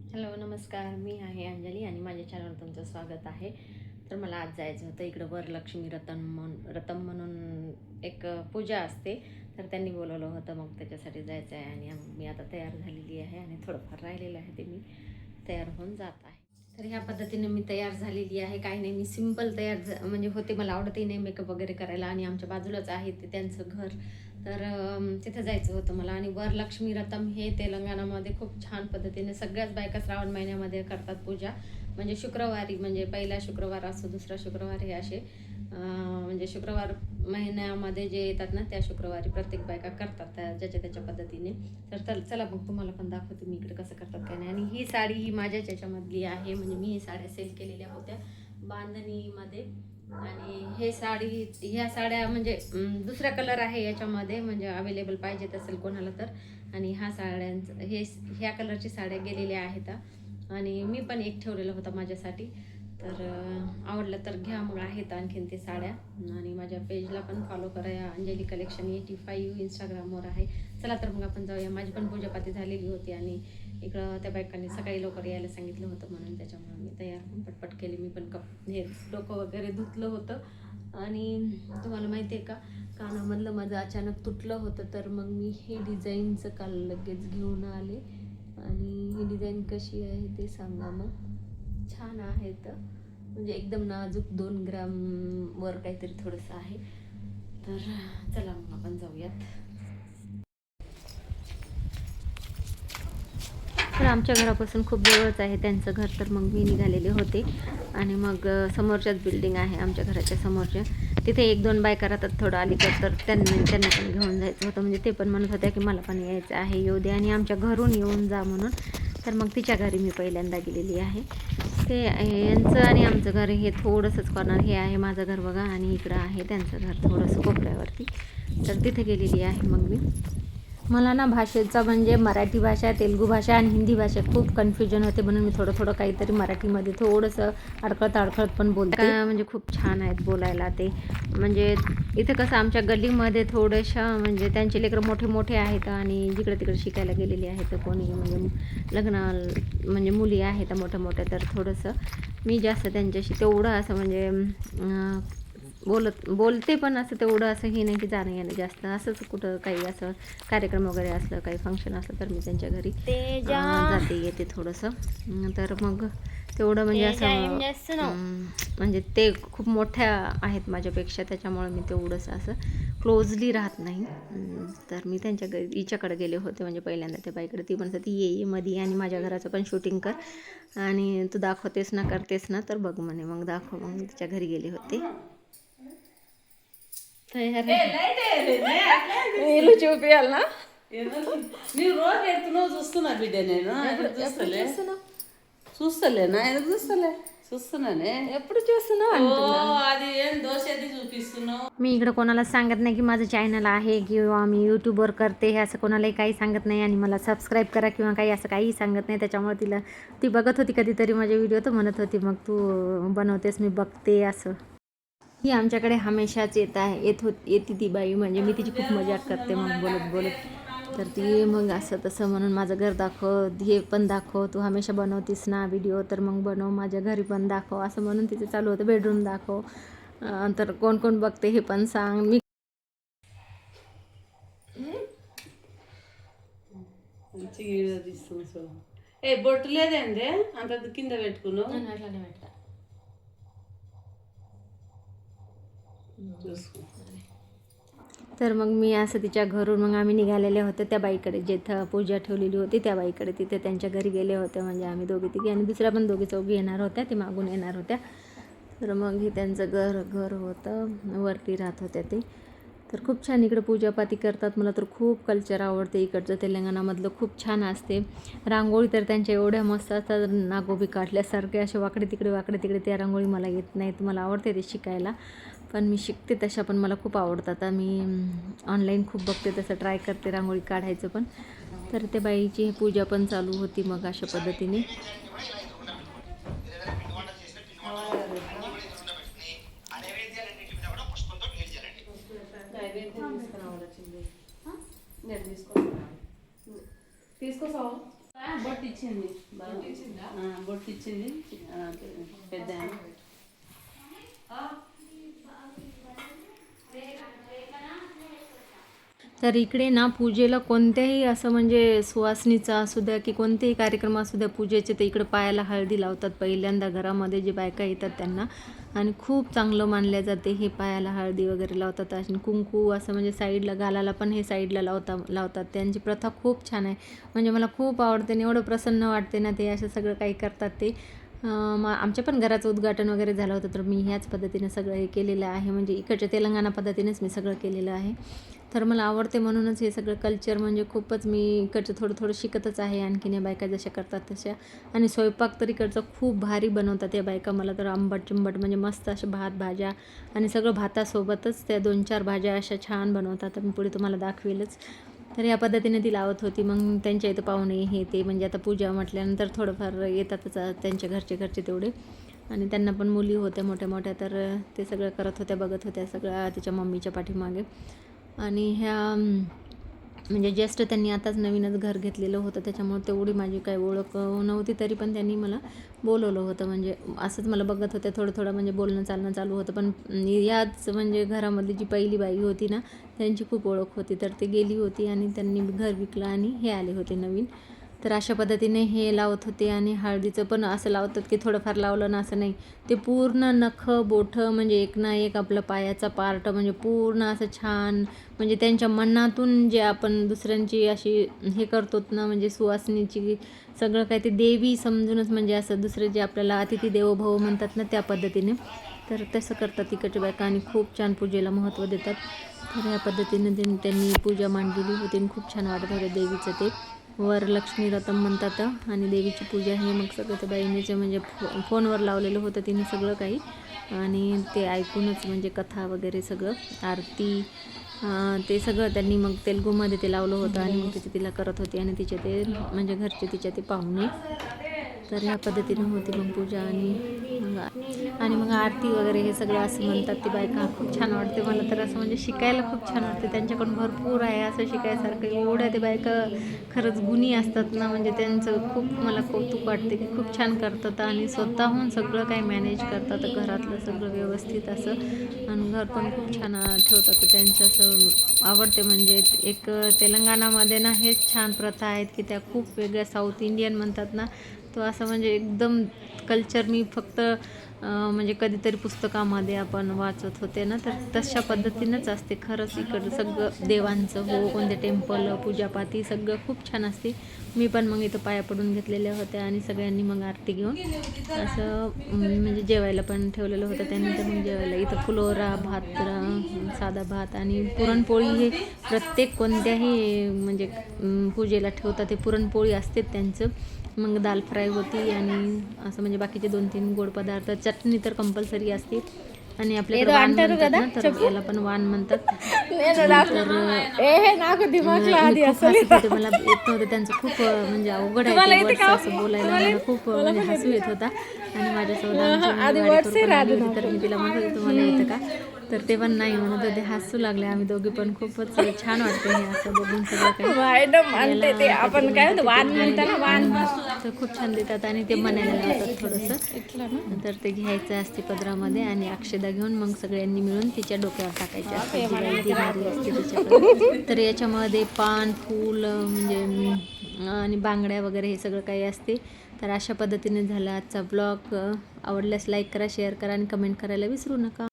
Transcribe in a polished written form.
Hello नमस्कार, मी आहे अंजली आणि माझ्या चॅनलवर तुमचं स्वागत आहे. तर मला आज जायचं होतं इकडं वरलक्ष्मी रतम म्हणून एक पूजा असते. तर त्यांनी बोलवलं होतं, मग त्याच्यासाठी जायचं आहे आणि मी आता तयार झालेली आहे आणि थोडंफार राहिलेलं आहे ते मी तयार होऊन जात आहे. तर ह्या पद्धतीने मी तयार झालेली आहे. काही नाही, मी सिंपल तयार म्हणजे होते. मला आवडतही नाही मेकअप वगैरे करायला आणि आमच्या बाजूलाच आहे ते त्यांचं घर. तर तिथं जायचं होतं मला. आणि वरलक्ष्मी रथम हे तेलंगणामध्ये खूप छान पद्धतीने सगळ्याच बायका श्रावण महिन्यामध्ये करतात पूजा. म्हणजे शुक्रवारी, म्हणजे पहिला शुक्रवार असो, दुसरा शुक्रवार, हे असे म्हणजे शुक्रवार महिन्यामध्ये जे येतात ना, त्या शुक्रवारी प्रत्येक बायका करतात ज्याच्या त्याच्या पद्धतीने. तर चला मग तुम्हाला पण दाखवते मी इकडे कसं करतात काय नाही. आणि ही साडी ही माझ्याच याच्यामधली आहे, म्हणजे मी ही साड्या सेल केलेल्या होत्या बांधणीमध्ये. आणि ह्या साड्या म्हणजे दुसरा कलर आहे याच्यामध्ये, म्हणजे अवेलेबल पाहिजेत असेल कोणाला तर. आणि ह्या कलरची साड्या गेलेल्या आहेत. आणि मी पण एक ठेवलेला होता माझ्यासाठी. तर आवडलं तर घ्या मग. आहेत आणखीन ते साड्या. आणि माझ्या पेजला पण फॉलो करा, अंजली कलेक्शन 85 इंस्टाग्रामवर आहे. चला तर मग आपण जाऊया. माझी पण पूजापाती झालेली होती आणि इकडं त्या बायकांनी सकाळी लवकर यायला सांगितलं होतं, म्हणून त्याच्यामुळे मी तयार होऊन पटपट केली. मी पण हे डोकं वगैरे धुतलं होतं. आणि तुम्हाला माहिती आहे का, कानामधलं माझं अचानक तुटलं होतं. तर मग मी हे डिझाईनचं काल लगेच घेऊन आले. आणि ही डिझाईन कशी आहे ते सांगा मग. छान आहे तर, म्हणजे एकदम नाजूक 2 ग्राम वर काहीतरी थोडंसं आहे. तर चला मग आपण जाऊयात. तर आमच्या घरापासून खूप जवळच आहे त्यांचं घर. तर मग मी निघालेले होते. आणि मग समोरच्याच बिल्डिंग आहे आमच्या घराच्या समोरच्या, तिथे 1-2 बायका राहतात थोडं अलीकडं. तर त्यांना पण घेऊन जायचं होतं. म्हणजे ते पण म्हणत होत्या की मला पण यायचं आहे, येऊ दे आणि आमच्या घरून येऊन जा म्हणून. तर मग तिच्या घरी मी पहिल्यांदा गेलेली आहे. ते यांचं आणि आमचं घर हे थोडंसंच कॉर्नर, हे आहे माझं घर बघा, आणि इकडं आहे त्यांचं घर थोडंसं कोपऱ्यावरती. तर तिथे गेलेली आहे मग मी. मला ना भाषेचा म्हणजे मराठी भाषा, तेलुगू भाषा आणि हिंदी भाषा खूप कन्फ्युजन होते, म्हणून मी थोडं थोडं काहीतरी मराठीमध्ये थोडंसं अडकळत पण बोलते. म्हणजे खूप छान आहेत बोलायला ते. म्हणजे इथं कसं आमच्या गल्लीमध्ये थोडंसं म्हणजे त्यांचे लेकरं मोठे मोठे आहेत आणि जिकडे तिकडे शिकायला गेलेली आहेत. कोणी म्हणजे लग्न म्हणजे मुली आहेत मोठ्या मोठ्या. तर थोडंसं मी जास्त त्यांच्याशी तेवढं असं म्हणजे बोलते, पण असं तेवढं असं हे नाही की जाणं येणं जास्त. असंच कुठं काही असं कार्यक्रम वगैरे असलं, काही फंक्शन असलं, तर मी त्यांच्या घरी जाते येते थोडंसं. तर मग तेवढं म्हणजे असं म्हणजे ते खूप मोठ्या आहेत माझ्यापेक्षा, त्याच्यामुळे मी तेवढंसं असं क्लोजली राहत नाही. तर मी त्यांच्या घरी हिच्याकडे गेले होते, म्हणजे पहिल्यांदा त्या बाईकडे. ती म्हणत होती ये मध्ये आणि माझ्या घराचं पण शूटिंग कर आणि तू दाखवतेस ना, करतेस ना, तर बघ म्हणे. मग दाखव. मग मी तिच्या घरी गेले होते. వీళ్ళు చూపియాలనా నీవు రోజు ఎడుతున్నావు చూస్తున్నా బిడ్డ నేను చూస్తలే చూస్తలేనా ఎందుకు చూస్తున్నానే ఎప్పుడు చూస్తున్నావు ఓ అంటున్నా. అది ఏం దోశ అది చూపిస్తున్నావు. मी इकडं कोणाला सांगत नाही की माझं चॅनल आहे किंवा मी यूट्यूबवर करते, हे असं कोणालाही काही सांगत नाही. आणि मला सबस्क्राईब करा किंवा काही असं काहीही सांगत नाही. त्याच्यामुळे ती बघत होती कधीतरी माझे व्हिडिओ, तर म्हणत होती मग तू बनवतेस, मी बघते असं. ही आमच्याकडे हमेशाच येते ती बाई. म्हणजे मी तिची खूप मजाक करते मग बोलत बोलत. तर ती मग असं तसं म्हणून माझं घर दाखव, हे पण दाखव, तू हमेशा बनवतीस ना व्हिडिओ, तर मग बनव, माझ्या घरी पण दाखव, असं म्हणून तिचं चालू होतं. बेडरूम दाखव, तर कोण कोण बघते हे पण सांग. मी మంచిగా వీడియో తీస్తుంది చూడు. ఏ బొట్టు లేదండి అంత కింద పెట్టుకున్నావు అట్లానే పెట్టా చూసుకో. तर मग मी असं तिच्या घरून मग आम्ही निघालेले होते त्या बाईकडे, जिथं पूजा ठेवलेली होती त्या बाईकडे. तिथे त्यांच्या घरी गेले होते. म्हणजे आम्ही दोघी तिघी आणि दुसऱ्या पण दोघी चौघी येणार होत्या, ते मागून येणार होत्या. तर मग हे त्यांचं घर होतं, वरती राहत होत्या ते. तर खूप छान इकडं पूजापाती करतात. मला तर खूप कल्चर आवडते इकडचं, तेलंगणामधलं खूप छान असते. रांगोळी तर त्यांच्या एवढ्या मस्त असतात, नागोबी काढल्यासारखे, असे वाकडे तिकडे. त्या रांगोळी मला येत नाहीत, मला आवडते ते शिकायला, पण मी शिकते तशा. पण मला खूप आवडतात. मी ऑनलाईन खूप बघते, तसं ट्राय करते रांगोळी काढायचं पण. तर त्या बाईची पूजा पण चालू होती मग अशा पद्धतीने. తీసుకొస్తావా బొట్టిచ్చింది బొట్టిచ్చింది పెద్ద ఆయన. तर इकडे ना पूजेला कोणत्याही असं म्हणजे सुवासनीचा असू द्या की कोणतेही कार्यक्रम असू द्या पूजेचे, ते इकडे पायाला हळदी लावतात पहिल्यांदा घरामध्ये जे बायका येतात त्यांना. आणि खूप चांगलं मानल्या जाते हे पायाला हळदी वगैरे लावतात. आणि कुंकू असं म्हणजे साईडला गालाला पण हे साईडला लावतात. त्यांची प्रथा खूप छान आहे. म्हणजे मला खूप आवडते आणि एवढं प्रसन्न वाटते ना ते असं सगळं काही करतात ते. आमच्या पण घराचं उद्घाटन वगैरे झालं होतं तर मी ह्याच पद्धतीने सगळं हे केलेलं आहे. म्हणजे इकडच्या तेलंगणा पद्धतीनेच मी सगळं केलेलं आहे. तर मला आवडते म्हणूनच हे सगळं कल्चर म्हणजे खूपच मी इकडचं थोडं थोडं शिकतच आहे. आणखीन या बायका जशा करतात तशा. आणि स्वयंपाक तर इकडचं खूप भारी बनवतात या बायका. मला तर आंबट चिंबट म्हणजे मस्त असे भात भाज्या आणि सगळं भातासोबतच त्या 2-4 भाज्या अशा छान बनवतात. तर मी पुढे तुम्हाला दाखवेलच. तर या पद्धतीने ती लावत होती. मग त्यांच्या इथं पाहुणे हे ते म्हणजे आता पूजा म्हटल्यानंतर थोडंफार येतातच त्यांच्या घरचे तेवढे. आणि त्यांना पण मुली होत्या मोठ्या मोठ्या, तर ते सगळं करत होत्या, बघत होत्या सगळ्या तिच्या मम्मीच्या पाठीमागे. आणि ह्या म्हणजे जस्ट त्यांनी आताच नवीनच घर घेतलेलं होतं त्याच्यामुळे तेवढी माझी काही ओळख नव्हती. तरी पण त्यांनी मला बोलवलं होतं. म्हणजे असंच मला बघत होत्या थोडं म्हणजे बोलणं चालणं चालू होतं. पण याच म्हणजे घरामधली जी पहिली बाई होती ना त्यांची खूप ओळख होती. तर ती गेली होती आणि त्यांनी घर विकलं आणि हे आले होते नवीन. तर अशा पद्धतीने हे लावत होते. आणि हळदीचं पण असं लावतात की थोडंफार लावलं ना असं नाही, ते पूर्ण नखं बोठं म्हणजे एक ना एक आपलं पायाचा पार्ट म्हणजे पूर्ण असं छान म्हणजे त्यांच्या मनातून जे आपण दुसऱ्यांची अशी हे करतो ना म्हणजे सुवासनीची सगळं काही ते देवी समजूनच म्हणजे असं दुसरे जे आपल्याला अतिथी देवो भव म्हणतात ना त्या पद्धतीने. तर तसं करतात तिकडच्या बायका आणि खूप छान पूजेला महत्त्व देतात. तर ह्या पद्धतीने त्यांनी पूजा मांडलेली होती आणि खूप छान वाटत होतं देवीचं ते. वरलक्ष्मी व्रतम म्हणतात. आणि देवीची पूजा हे मग सगळं त्या बाईने म्हणजे फोनवर लावलेलं होतं तिने सगळं काही. आणि ते ऐकूनच म्हणजे कथा वगैरे सगळं आरती ते सगळं त्यांनी मग तेलुगूमध्ये ते लावलं होतं. आणि मग तिला करत होती आणि तिचे ते म्हणजे घरचे तिच्या ते पाहुणे. तर ह्या पद्धतीनं होती मग पूजा. आणि मग आरती वगैरे हे सगळं असं म्हणतात ती बायका. खूप छान वाटते मला तर असं म्हणजे शिकायला खूप छान वाटते त्यांच्याकडून. भरपूर आहे असं शिकायसारखं. एवढ्या ते बायका खरंच गुणी असतात ना म्हणजे त्यांचं खूप मला कौतुक वाटते की खूप छान करतात आणि स्वतःहून सगळं काही मॅनेज करतात घरातलं सगळं व्यवस्थित असं. आणि घर पण खूप छान ठेवतात. तर त्यांचं असं आवडते. म्हणजे एक तेलंगणामध्ये ना हेच छान प्रथा आहेत की त्या खूप वेगळ्या साऊथ इंडियन म्हणतात ना तो असं म्हणजे एकदम कल्चर मी फक्त म्हणजे कधीतरी पुस्तकामध्ये आपण वाचत होते ना तर तशा पद्धतीनंच असते खरंच. इकडं सगळं देवांचं हो कोणते टेम्पल पूजापाती सगळं खूप छान असते. मी पण मग इथं पाया पडून घेतलेल्या होत्या आणि सगळ्यांनी मग आरती घेऊन असं म्हणजे जेवायला पण ठेवलेलं होतं. त्यानंतर मग जेवायला इथं फुलोरा भात साधा भात आणि पुरणपोळी हे प्रत्येक कोणत्याही म्हणजे पूजेला ठेवतात ते पुरणपोळी असते त्यांचं. मग दाल फ्राय होती आणि असं म्हणजे बाकीचे 2-3 गोड पदार्थ. चटणी तर कंपल्सरी असते. आणि आपल्याकडे वाण म्हणतात ना तर याला पण वाण म्हणतात. तर खूप हसत होते. मला येत नव्हतं त्यांचं खूप म्हणजे अवघड आहे ते वर्ड्स असं बोलायला. मला खूप म्हणजे हसू येत होता. आणि माझ्यासोबत आमची वाडीकर आली होती तर मी तिला म्हणत होते तुम्हाला येतं का तर ते पण नाही म्हणत होते. हसू लागले आम्ही दोघी पण. खूपच छान वाटतं हे असं बघून सगळं काही. आपण काय वाण म्हणताना वाण तर खूप छान देतात आणि ते म्हणायला लावतात थोडंसं. तर ते घ्यायचं असते पदरामध्ये आणि अक्षदा घेऊन मग सगळ्यांनी मिळून तिच्या डोक्यावर टाकायचे असते जी बाई देणारी असते तिच्याकडे. तर याच्यामध्ये पान फूल म्हणजे आणि बांगड्या वगैरे हे सगळं काही असते. तर अशा पद्धतीने झाला आजचा ब्लॉग. आवडल्यास लाईक करा शेअर करा आणि कमेंट करायला विसरू नका.